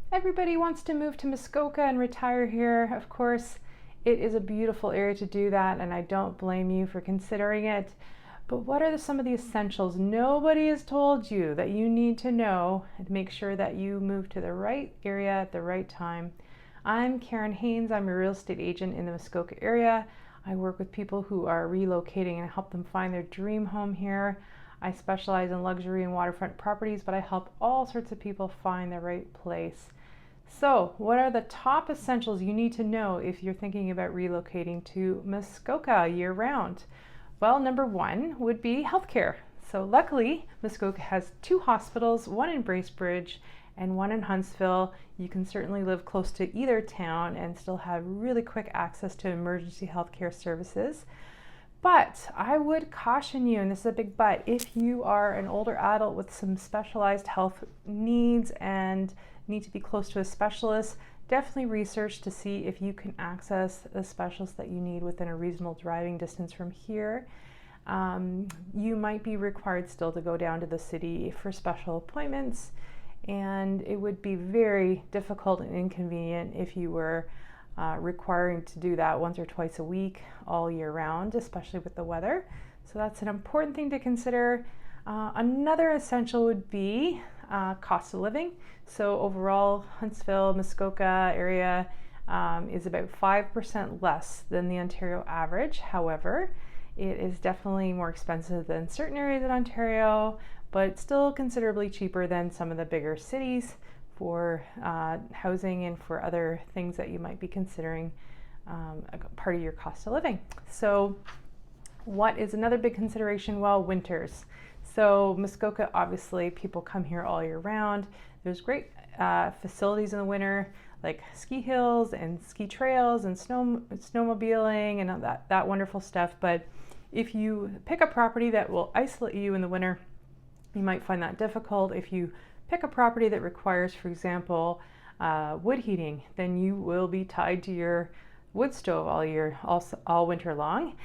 Everybody wants to move to Muskoka and retire here. Of course, it is a beautiful area to do that, and I don't blame you for considering it. But what are some of the essentials nobody has told you that you need to know and make sure that you move to the right area at the right time? I'm Karen Haynes. I'm a real estate agent in the Muskoka area. I work with people who are relocating and help them find their dream home here. I specialize in luxury and waterfront properties, but I help all sorts of people find the right place. So, what are the top essentials you need to know if you're thinking about relocating to Muskoka year-round? Well, number one would be healthcare. So luckily, Muskoka has two hospitals, one in Bracebridge and one in Huntsville. You can certainly live close to either town and still have really quick access to emergency healthcare services. But I would caution you, and this is a big but, if you are an older adult with some specialized health needs and need to be close to a specialist, definitely research to see if you can access the specialist that you need within a reasonable driving distance from here. You might be required still to go down to the city for special appointments, and it would be very difficult and inconvenient if you were requiring to do that once or twice a week all year round, especially with the weather. So that's an important thing to consider. Another essential would be cost of living. So overall, Huntsville, Muskoka area is about 5% less than the Ontario average. However, it is definitely more expensive than certain areas in Ontario, but still considerably cheaper than some of the bigger cities for housing and for other things that you might be considering a part of your cost of living. So what is another big consideration? Well, winters. So Muskoka, obviously, people come here all year round. There's great facilities in the winter, like ski hills and ski trails and snowmobiling and all that wonderful stuff. But if you pick a property that will isolate you in the winter, you might find that difficult. If you pick a property that requires, for example, wood heating, then you will be tied to your wood stove all winter long.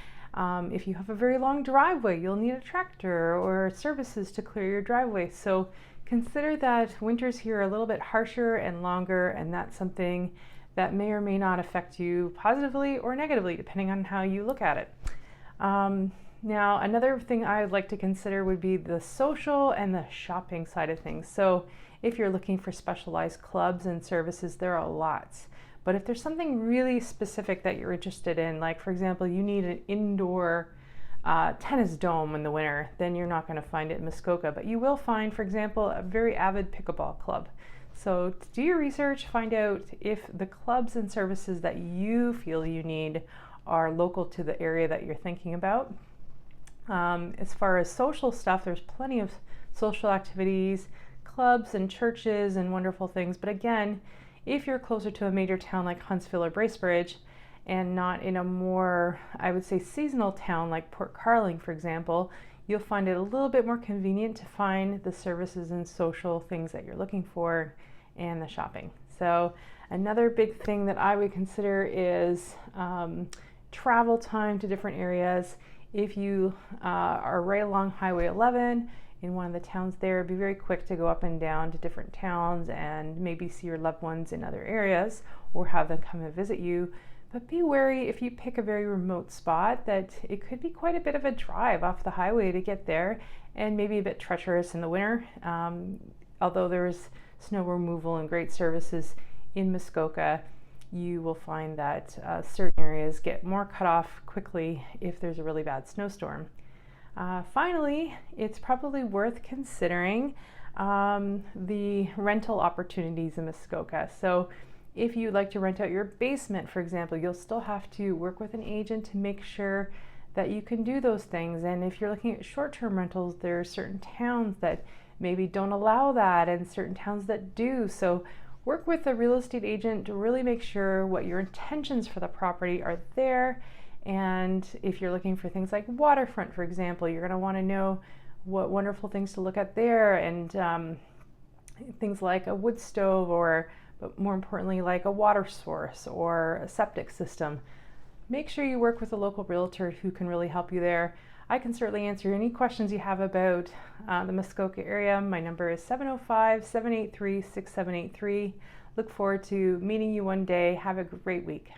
If you have a very long driveway, you'll need a tractor or services to clear your driveway. So consider that winters here are a little bit harsher and longer, and that's something that may or may not affect you positively or negatively, depending on how you look at it. Now, another thing I would like to consider would be the social and the shopping side of things. So if you're looking for specialized clubs and services, there are lots. But if there's something really specific that you're interested in, like for example, you need an indoor tennis dome in the winter, then you're not going to find it in Muskoka. But you will find, for example, a very avid pickleball club. So do your research, find out if the clubs and services that you feel you need are local to the area that you're thinking about. As far as social stuff, there's plenty of social activities, clubs and churches and wonderful things. But again, if you're closer to a major town like Huntsville or Bracebridge and not in a more, I would say, seasonal town like Port Carling, for example, you'll find it a little bit more convenient to find the services and social things that you're looking for and the shopping. So another big thing that I would consider is travel time to different areas. If you are right along Highway 11 in one of the towns there, be very quick to go up and down to different towns and maybe see your loved ones in other areas or have them come and visit you. But be wary if you pick a very remote spot that it could be quite a bit of a drive off the highway to get there and maybe a bit treacherous in the winter. Although there's snow removal and great services in Muskoka, you will find that certain areas get more cut off quickly if there's a really bad snowstorm. Finally, it's probably worth considering the rental opportunities in Muskoka. So if you'd like to rent out your basement, for example, you'll still have to work with an agent to make sure that you can do those things. And if you're looking at short-term rentals, there are certain towns that maybe don't allow that and certain towns that do. So work with a real estate agent to really make sure what your intentions for the property are there. And if you're looking for things like waterfront, for example, you're going to want to know what wonderful things to look at there, and things like a wood stove, or but more importantly, like a water source or a septic system. Make sure you work with a local realtor who can really help you there. I can certainly answer any questions you have about the Muskoka area. My number is 705-783-6783. Look forward to meeting you one day. Have a great week.